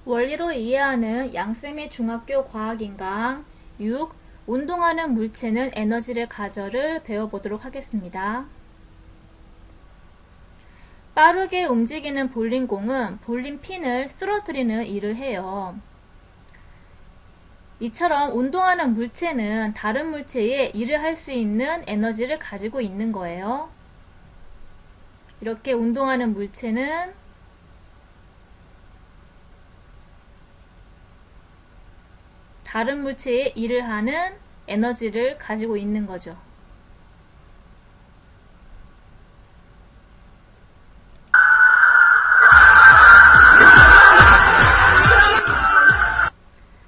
원리로 이해하는 양쌤의 중학교 과학인강 6. 운동하는 물체는 에너지를 가져를 배워보도록 하겠습니다. 빠르게 움직이는 볼링공은 볼링핀을 쓰러뜨리는 일을 해요. 이처럼 운동하는 물체는 다른 물체에 일을 할 수 있는 에너지를 가지고 있는 거예요. 이렇게 운동하는 물체는 다른 물체에 일을 하는 에너지를 가지고 있는 거죠.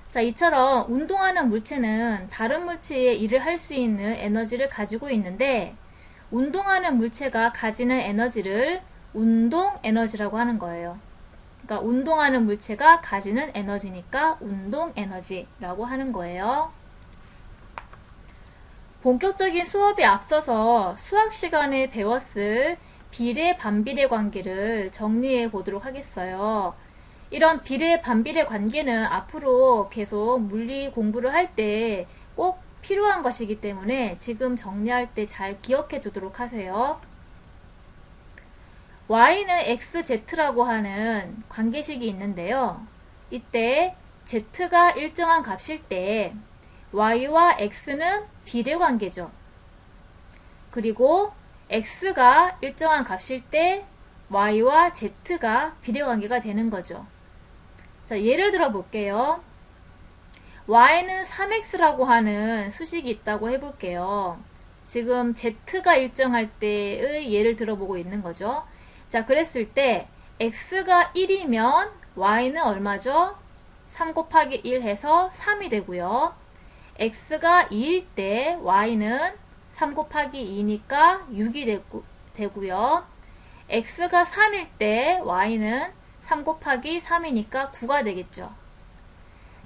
자, 이처럼 운동하는 물체는 다른 물체에 일을 할 수 있는 에너지를 가지고 있는데, 운동하는 물체가 가지는 에너지를 운동 에너지라고 하는 거예요. 그러니까 운동하는 물체가 가지는 에너지니까 운동 에너지라고 하는 거예요. 본격적인 수업에 앞서서 수학 시간에 배웠을 비례 반비례 관계를 정리해 보도록 하겠어요. 이런 비례 반비례 관계는 앞으로 계속 물리 공부를 할 때 꼭 필요한 것이기 때문에 지금 정리할 때 잘 기억해 두도록 하세요. y는 xz라고 하는 관계식이 있는데요. 이때 z가 일정한 값일 때 y와 x는 비례관계죠. 그리고 x가 일정한 값일 때 y와 z가 비례관계가 되는 거죠. 자, 예를 들어 볼게요. y는 3x라고 하는 수식이 있다고 해볼게요. 지금 z가 일정할 때의 예를 들어보고 있는 거죠. 자, 그랬을 때 x가 1이면 y는 얼마죠? 3 곱하기 1 해서 3이 되고요. x가 2일 때 y는 3 곱하기 2니까 6이 되고요. x가 3일 때 y는 3 곱하기 3이니까 9가 되겠죠.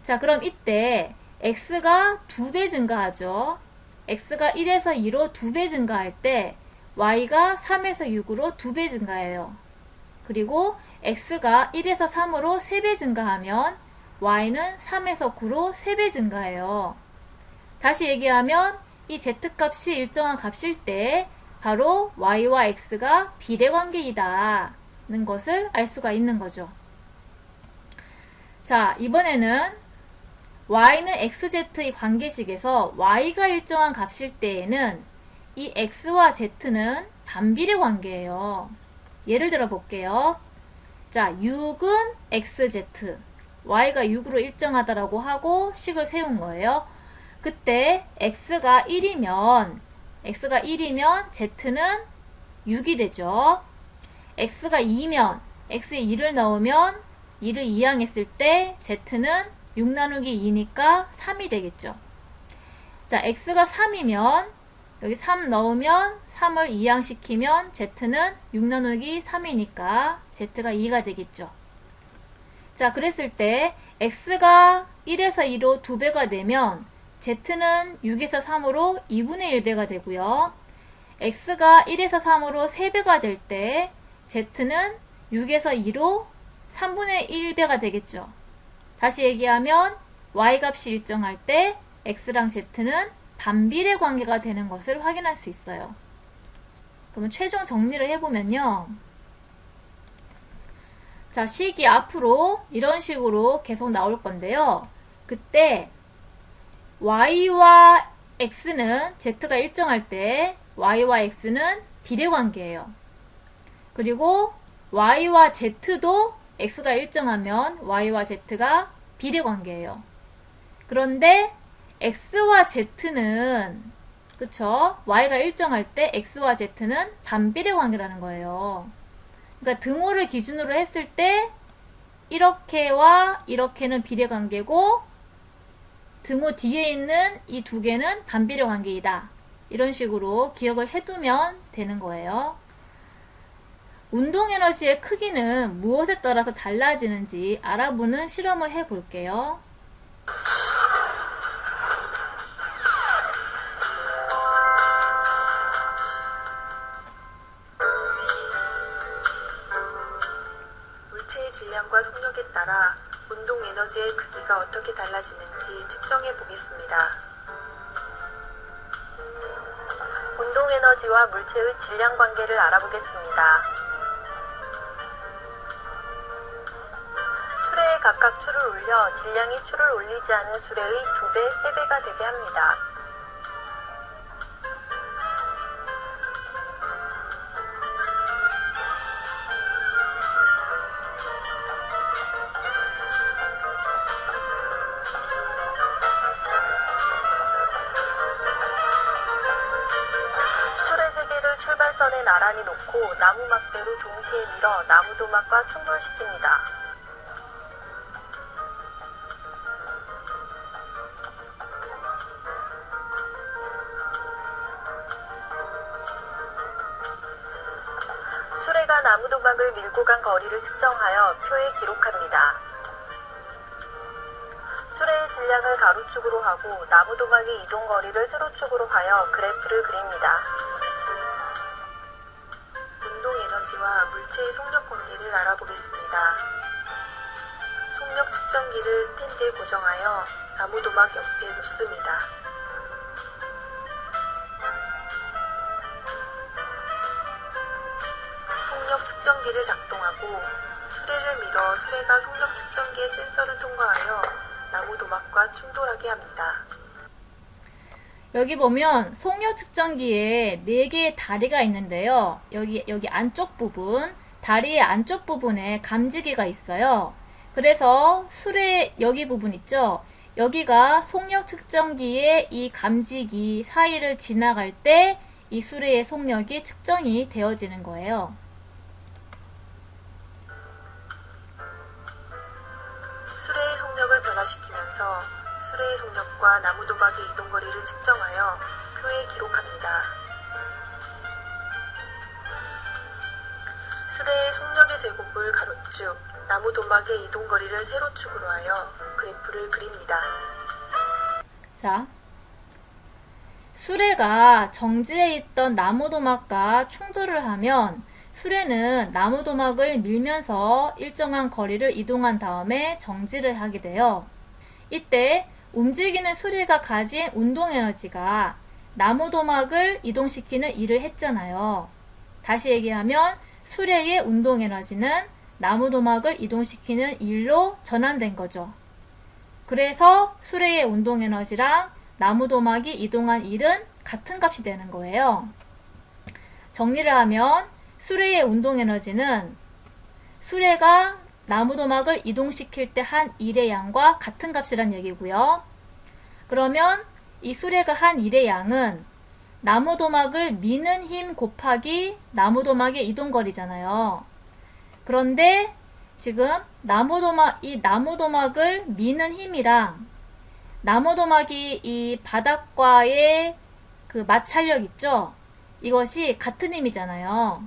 자, 그럼 이때 x가 2배 증가하죠. x가 1에서 2로 2배 증가할 때 y가 3에서 6으로 2배 증가해요. 그리고 x가 1에서 3으로 3배 증가하면 y는 3에서 9로 3배 증가해요. 다시 얘기하면 이 z값이 일정한 값일 때 바로 y와 x가 비례관계이다는 것을 알 수가 있는 거죠. 자, 이번에는 y는 xz의 관계식에서 y가 일정한 값일 때에는 이 x와 z는 반비례 관계예요. 예를 들어 볼게요. 자, 6은 xz, y가 6으로 일정하다라고 하고 식을 세운 거예요. 그때 x가 1이면 z는 6이 되죠. x가 2면 x에 2를 넣으면 2를 이항했을 때 z는 6 나누기 2니까 3이 되겠죠. 자, x가 3이면 여기 3 넣으면 3을 이항시키면 z는 6 나누기 3이니까 z가 2가 되겠죠. 자, 그랬을 때 x가 1에서 2로 2배가 되면 z는 6에서 3으로 2분의 1배가 되고요. x가 1에서 3으로 3배가 될 때 z는 6에서 2로 3분의 1배가 되겠죠. 다시 얘기하면 y값이 일정할 때 x랑 z는 반비례 관계가 되는 것을 확인할 수 있어요. 그러면 최종 정리를 해보면요. 자, 식이 앞으로 이런 식으로 계속 나올 건데요. 그때 y와 x는 z가 일정할 때 y와 x는 비례 관계예요. 그리고 y와 z도 x가 일정하면 y와 z가 비례 관계예요. 그런데 x와 z는 그쵸? y가 일정할 때 x와 z는 반비례 관계라는 거예요. 그러니까 등호를 기준으로 했을 때 이렇게와 이렇게는 비례 관계고 등호 뒤에 있는 이 두 개는 반비례 관계이다. 이런 식으로 기억을 해두면 되는 거예요. 운동 에너지의 크기는 무엇에 따라서 달라지는지 알아보는 실험을 해볼게요. 물체의 질량과 속력에 따라 운동 에너지의 크기가 어떻게 달라지는지 측정해 보겠습니다. 운동 에너지와 물체의 질량 관계를 알아보겠습니다. 수레에 각각 추를 올려 질량이 추를 올리지 않은 수레의 2배, 3배가 되게 합니다. 수레 3개를 출발선에 나란히 놓고 나무 막대로 동시에 밀어 나무 도막과 충돌시킵니다. 수레가 나무 도막을 밀고 간 거리를 측정하여 표에 기록합니다. 수레의 질량을 가로축으로 하고 나무 도막의 이동 거리를 세로축으로 하여 그래프를 그립니다. 운동 에너지와 물체의 속력 관계를 알아보겠습니다. 속력 측정기를 스탠드에 고정하여 나무 도막 옆에 놓습니다. 속력 측정기를 작동하고 수레를 밀어 수레가 속력 측정기의 센서를 통과하여 나무 도막과 충돌하게 합니다. 여기 보면 속력 측정기에 4개의 다리가 있는데요. 여기 안쪽 부분, 다리의 안쪽 부분에 감지기가 있어요. 그래서 수레 여기 부분 있죠? 여기가 속력 측정기의 이 감지기 사이를 지나갈 때 이 수레의 속력이 측정이 되어지는 거예요. 수레의 속력을 변화시키면서 수레의 속력과 나무 도막의 이동 거리를 측정하여 표에 기록합니다. 수레의 속력의 제곱을 가로축, 나무 도막의 이동 거리를 세로축으로 하여 그래프를 그립니다. 자, 수레가 정지해 있던 나무 도막과 충돌을 하면 수레는 나무 도막을 밀면서 일정한 거리를 이동한 다음에 정지를 하게 돼요. 이때 움직이는 수레가 가진 운동 에너지가 나무 도막을 이동시키는 일을 했잖아요. 다시 얘기하면 수레의 운동 에너지는 나무 도막을 이동시키는 일로 전환된 거죠. 그래서 수레의 운동 에너지랑 나무 도막이 이동한 일은 같은 값이 되는 거예요. 정리를 하면 수레의 운동 에너지는 수레가 나무 도막을 이동시킬 때 한 일의 양과 같은 값이란 얘기고요. 그러면 이 수레가 한 일의 양은 나무 도막을 미는 힘 곱하기 나무 도막의 이동 거리잖아요. 그런데 지금 이 나무 도막을 미는 힘이랑 나무 도막이 이 바닥과의 그 마찰력 있죠? 이것이 같은 힘이잖아요.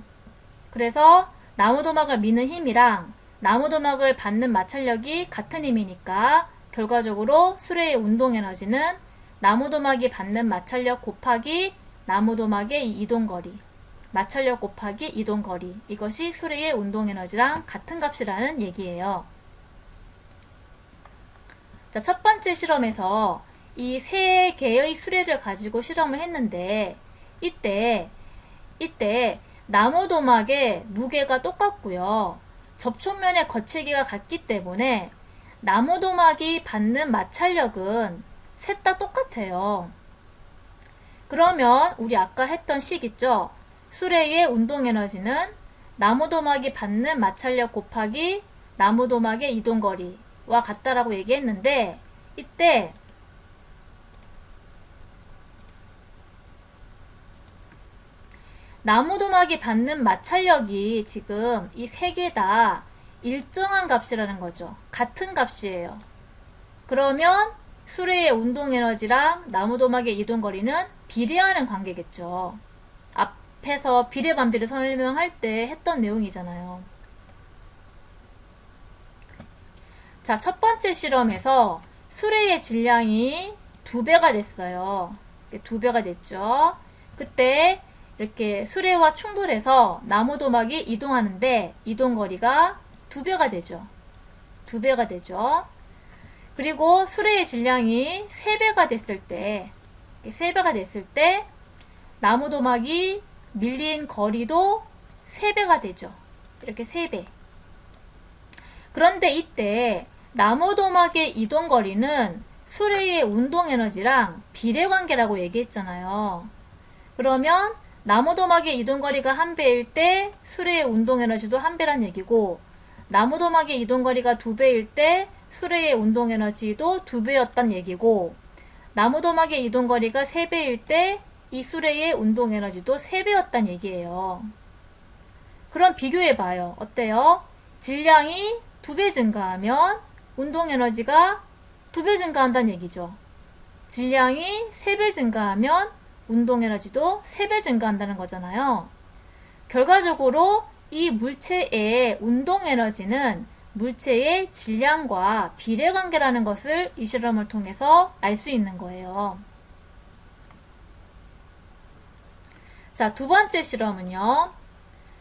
그래서 나무 도막을 미는 힘이랑 나무 도막을 받는 마찰력이 같은 힘이니까 결과적으로 수레의 운동 에너지는 나무 도막이 받는 마찰력 곱하기 나무 도막의 이동거리, 마찰력 곱하기 이동거리, 이것이 수레의 운동 에너지랑 같은 값이라는 얘기예요. 자, 첫 번째 실험에서 이 3개의 수레를 가지고 실험을 했는데 이때 나무 도막의 무게가 똑같고요. 접촉면의 거치기가 같기 때문에 나무 도막이 받는 마찰력은 셋 다 똑같아요. 그러면 우리 아까 했던 식 있죠? 수레의 운동 에너지는 나무 도막이 받는 마찰력 곱하기 나무 도막의 이동거리와 같다라고 얘기했는데 이때 나무 도막이 받는 마찰력이 지금 이 3개 다 일정한 값이라는 거죠. 같은 값이에요. 그러면 수레의 운동 에너지랑 나무 도막의 이동 거리는 비례하는 관계겠죠. 앞에서 비례 반비례 설명할 때 했던 내용이잖아요. 자, 첫 번째 실험에서 수레의 질량이 2배가 됐어요. 2배가 됐죠. 그때 이렇게 수레와 충돌해서 나무 도막이 이동하는데 이동 거리가 2배가 되죠. 2배가 되죠. 그리고 수레의 질량이 3배가 됐을 때, 3배가 됐을 때 나무 도막이 밀린 거리도 3배가 되죠. 이렇게 3배. 그런데 이때 나무 도막의 이동 거리는 수레의 운동 에너지랑 비례관계라고 얘기했잖아요. 그러면 나무 도막의 이동 거리가 1배일 때 수레의 운동 에너지도 1배란 얘기고, 나무 도막의 이동 거리가 2배일 때 수레의 운동 에너지도 2배였단 얘기고, 나무 도막의 이동 거리가 3배일 때 이 수레의 운동 에너지도 3배였단 얘기예요. 그럼 비교해봐요. 어때요? 질량이 2배 증가하면 운동 에너지가 2배 증가한다는 얘기죠. 질량이 3배 증가하면 운동 에너지도 3배 증가한다는 거잖아요. 결과적으로 이 물체의 운동 에너지는 물체의 질량과 비례관계라는 것을 이 실험을 통해서 알 수 있는 거예요. 자, 두 번째 실험은요.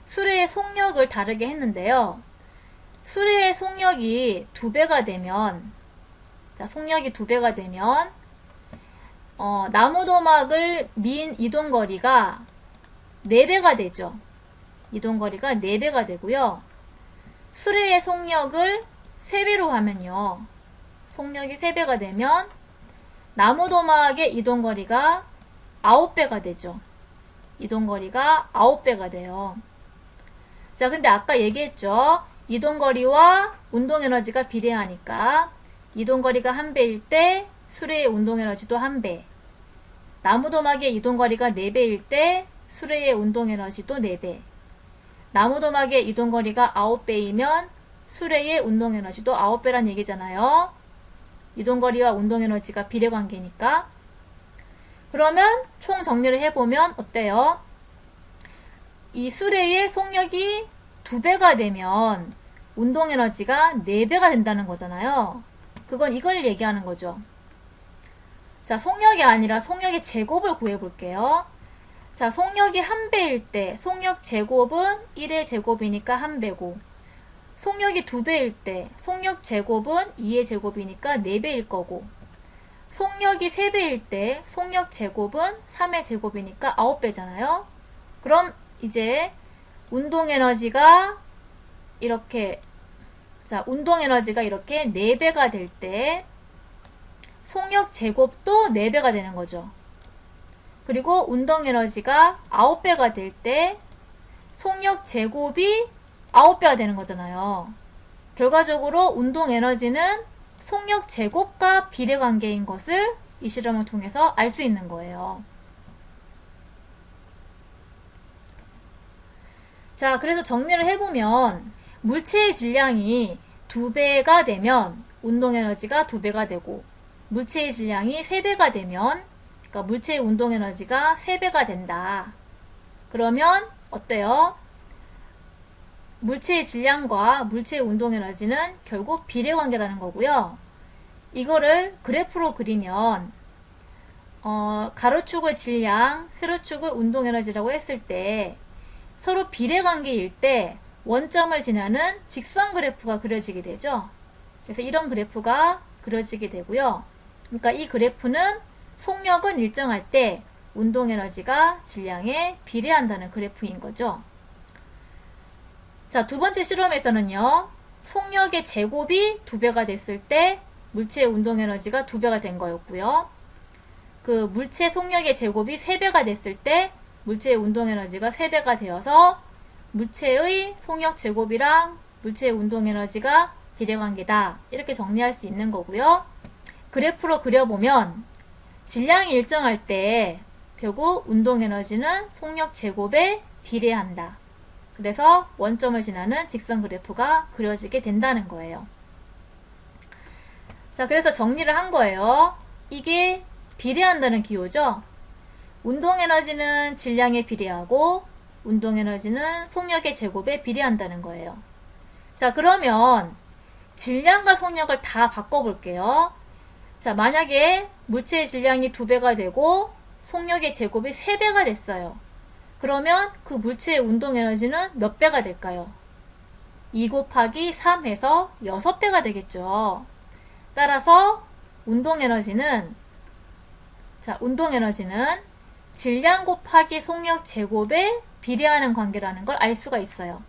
수레의 속력을 다르게 했는데요. 수레의 속력이 2배가 되면, 자, 속력이 2배가 되면 나무 도막을 민 이동거리가 4배가 되죠. 이동거리가 4배가 되고요. 수레의 속력을 3배로 하면요. 속력이 3배가 되면 나무 도막의 이동거리가 9배가 되죠. 이동거리가 9배가 돼요. 자, 근데 아까 얘기했죠. 이동거리와 운동에너지가 비례하니까 이동거리가 1배일 때 수레의 운동에너지도 1배, 나무 도막의 이동거리가 4배일 때 수레의 운동에너지도 4배, 나무 도막의 이동거리가 9배이면 수레의 운동에너지도 9배란 얘기잖아요. 이동거리와 운동에너지가 비례관계니까. 그러면 총 정리를 해보면 어때요? 이 수레의 속력이 2배가 되면 운동에너지가 4배가 된다는 거잖아요. 그건 이걸 얘기하는 거죠. 자, 속력이 아니라 속력의 제곱을 구해볼게요. 자, 속력이 1배일 때 속력 제곱은 1의 제곱이니까 1배고, 속력이 2배일 때 속력 제곱은 2의 제곱이니까 4배일 거고, 속력이 3배일 때 속력 제곱은 3의 제곱이니까 9배잖아요. 그럼 이제 운동에너지가 이렇게, 자, 운동에너지가 이렇게 4배가 될 때 속력 제곱도 4배가 되는 거죠. 그리고 운동에너지가 9배가 될 때 속력 제곱이 9배가 되는 거잖아요. 결과적으로 운동에너지는 속력 제곱과 비례관계인 것을 이 실험을 통해서 알 수 있는 거예요. 자, 그래서 정리를 해보면 물체의 질량이 2배가 되면 운동에너지가 2배가 되고, 물체의 질량이 3배가 되면, 그러니까 물체의 운동에너지가 3배가 된다. 그러면 어때요? 물체의 질량과 물체의 운동에너지는 결국 비례관계라는 거고요. 이거를 그래프로 그리면 가로축을 질량, 세로축을 운동에너지라고 했을 때 서로 비례관계일 때 원점을 지나는 직선 그래프가 그려지게 되죠. 그래서 이런 그래프가 그려지게 되고요. 그러니까 이 그래프는 속력은 일정할 때 운동에너지가 질량에 비례한다는 그래프인 거죠. 자, 두 번째 실험에서는요. 속력의 제곱이 2배가 됐을 때 물체의 운동에너지가 2배가 된 거였고요. 그 물체 속력의 제곱이 3배가 됐을 때 물체의 운동에너지가 3배가 되어서 물체의 속력 제곱이랑 물체의 운동에너지가 비례관계다. 이렇게 정리할 수 있는 거고요. 그래프로 그려보면 질량이 일정할 때 결국 운동에너지는 속력 제곱에 비례한다. 그래서 원점을 지나는 직선 그래프가 그려지게 된다는 거예요. 자, 그래서 정리를 한 거예요. 이게 비례한다는 기호죠. 운동에너지는 질량에 비례하고 운동에너지는 속력의 제곱에 비례한다는 거예요. 자, 그러면 질량과 속력을 다 바꿔볼게요. 자, 만약에 물체의 질량이 2배가 되고 속력의 제곱이 3배가 됐어요. 그러면 그 물체의 운동에너지는 몇 배가 될까요? 2 곱하기 3 해서 6배가 되겠죠. 따라서 운동 에너지는 질량 곱하기 속력 제곱에 비례하는 관계라는 걸 알 수가 있어요.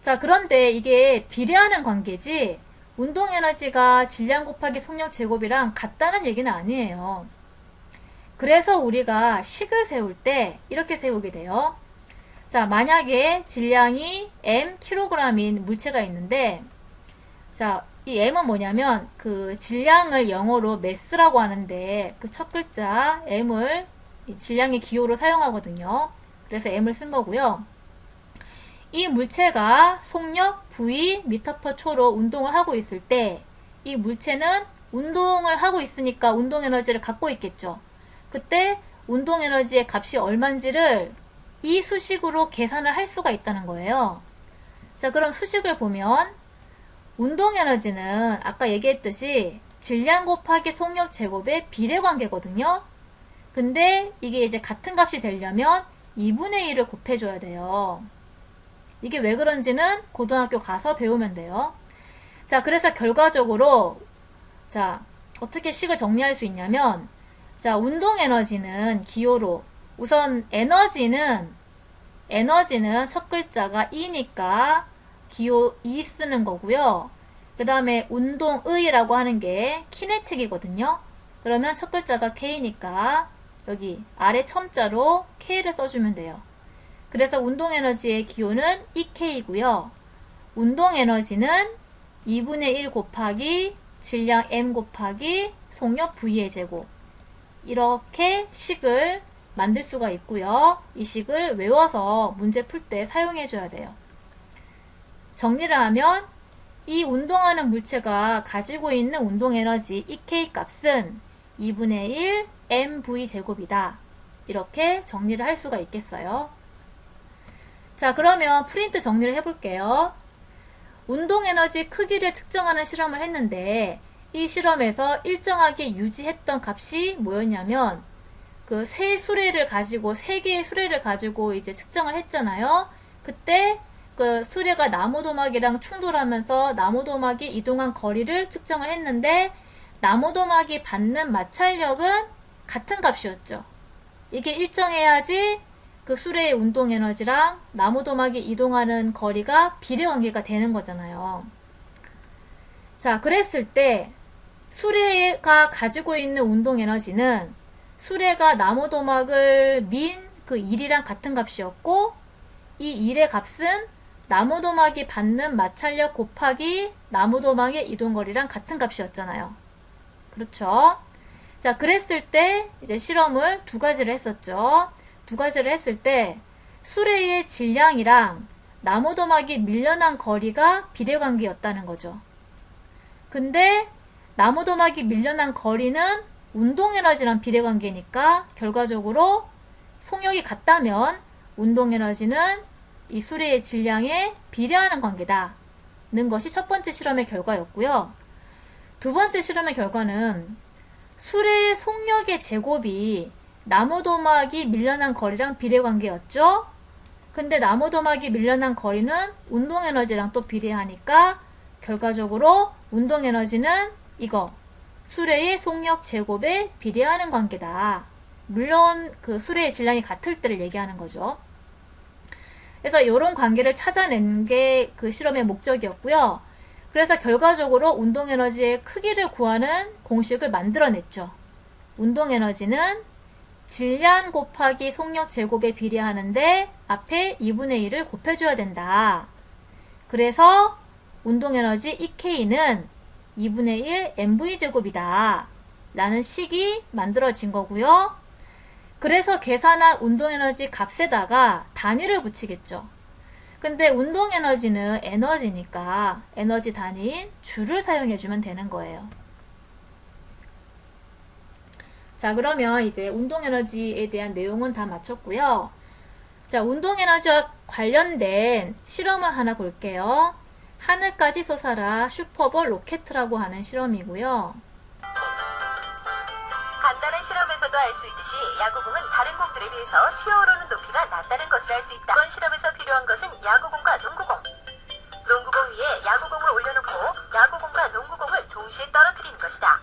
자, 그런데 이게 비례하는 관계지 운동 에너지가 질량 곱하기 속력 제곱이랑 같다는 얘기는 아니에요. 그래서 우리가 식을 세울 때 이렇게 세우게 돼요. 자, 만약에 질량이 mkg인 물체가 있는데, 자, 이 m은 뭐냐면 그 질량을 영어로 mass라고 하는데 그 첫 글자 m을 질량의 기호로 사용하거든요. 그래서 m을 쓴 거고요. 이 물체가 속력 v m/초로 운동을 하고 있을 때 이 물체는 운동을 하고 있으니까 운동 에너지를 갖고 있겠죠. 그때 운동 에너지의 값이 얼마인지를 이 수식으로 계산을 할 수가 있다는 거예요. 자, 그럼 수식을 보면 운동 에너지는 아까 얘기했듯이 질량 곱하기 속력 제곱의 비례 관계거든요. 근데 이게 이제 같은 값이 되려면 2분의 1을 곱해줘야 돼요. 이게 왜 그런지는 고등학교 가서 배우면 돼요. 자, 그래서 결과적으로 자, 어떻게 식을 정리할 수 있냐면, 자, 운동 에너지는 기호로 우선 에너지는 첫 글자가 E니까 기호 E 쓰는 거고요. 그 다음에 운동의라고 하는 게 키네틱이거든요. 그러면 첫 글자가 K니까 여기 아래 첨자로 K를 써주면 돼요. 그래서 운동 에너지의 기호는 EK이고요. 운동 에너지는 2분의 1 곱하기 질량 M 곱하기 속력 V의 제곱. 이렇게 식을 만들 수가 있고요. 이 식을 외워서 문제 풀 때 사용해 줘야 돼요. 정리를 하면 이 운동하는 물체가 가지고 있는 운동 에너지 EK 값은 2분의 1 mv 제곱이다. 이렇게 정리를 할 수가 있겠어요. 자, 그러면 프린트 정리를 해볼게요. 운동 에너지 크기를 측정하는 실험을 했는데 이 실험에서 일정하게 유지했던 값이 뭐였냐면 그 세 개의 수레를 가지고 이제 측정을 했잖아요. 그때 그 수레가 나무도막이랑 충돌하면서 나무도막이 이동한 거리를 측정을 했는데 나무도막이 받는 마찰력은 같은 값이었죠. 이게 일정해야지 그 수레의 운동 에너지랑 나무도막이 이동하는 거리가 비례관계가 되는 거잖아요. 자, 그랬을 때 수레가 가지고 있는 운동 에너지는 수레가 나무도막을 민 그 1이랑 같은 값이었고 이 1의 값은 나무도막이 받는 마찰력 곱하기 나무도막의 이동거리랑 같은 값이었잖아요. 그렇죠? 자, 그랬을 때 이제 실험을 두 가지를 했었죠. 두 가지를 했을 때 수레의 질량이랑 나무도막이 밀려난 거리가 비례관계였다는 거죠. 근데 나무도막이 밀려난 거리는 운동에너지랑 비례관계니까 결과적으로 속력이 같다면 운동에너지는 이 수레의 질량에 비례하는 관계다 는 것이 첫 번째 실험의 결과였고요. 두 번째 실험의 결과는 수레의 속력의 제곱이 나무도막이 밀려난 거리랑 비례관계였죠. 근데 나무도막이 밀려난 거리는 운동에너지랑 또 비례하니까 결과적으로 운동에너지는 이거 수레의 속력 제곱에 비례하는 관계다. 물론 그 수레의 질량이 같을 때를 얘기하는 거죠. 그래서 이런 관계를 찾아낸 게 그 실험의 목적이었고요. 그래서 결과적으로 운동에너지의 크기를 구하는 공식을 만들어냈죠. 운동에너지는 질량 곱하기 속력 제곱에 비례하는데 앞에 2분의 1을 곱해줘야 된다. 그래서 운동에너지 EK는 2분의 1 mv제곱이다 라는 식이 만들어진 거고요. 그래서 계산한 운동에너지 값에다가 단위를 붙이겠죠. 근데 운동에너지는 에너지니까 에너지 단위인 줄을 사용해주면 되는 거예요. 자, 그러면 이제 운동에너지에 대한 내용은 다 마쳤고요. 자, 운동에너지와 관련된 실험을 하나 볼게요. 하늘까지 솟아라 슈퍼볼 로켓이라고 하는 실험이고요. 간단한 실험에서도 알 수 있듯이 야구공은 다른 공들에 비해서 튀어오르는 높이가 낮다는 것을 알 수 있다. 이번 실험에서 필요한 것은 야구공과 농구공. 야구공을 올려놓고 야구공과 농구공을 동시에 떨어뜨리는 것이다.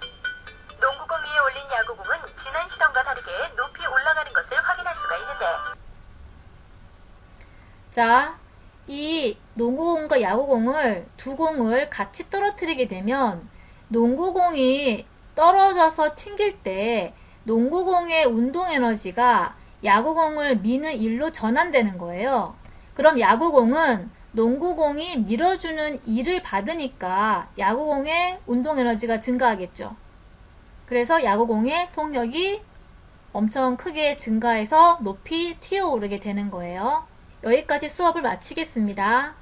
농구공 위에 올린 야구공은 지난 실험과 다르게 높이 올라가는 것을 확인할 수가 있는데, 자, 이 농구공과 야구공을 두 공을 같이 떨어뜨리게 되면 농구공이 떨어져서 튕길 때 농구공의 운동 에너지가 야구공을 미는 일로 전환되는 거예요. 그럼 야구공은 농구공이 밀어주는 일을 받으니까 야구공의 운동 에너지가 증가하겠죠. 그래서 야구공의 속력이 엄청 크게 증가해서 높이 튀어오르게 되는 거예요. 여기까지 수업을 마치겠습니다.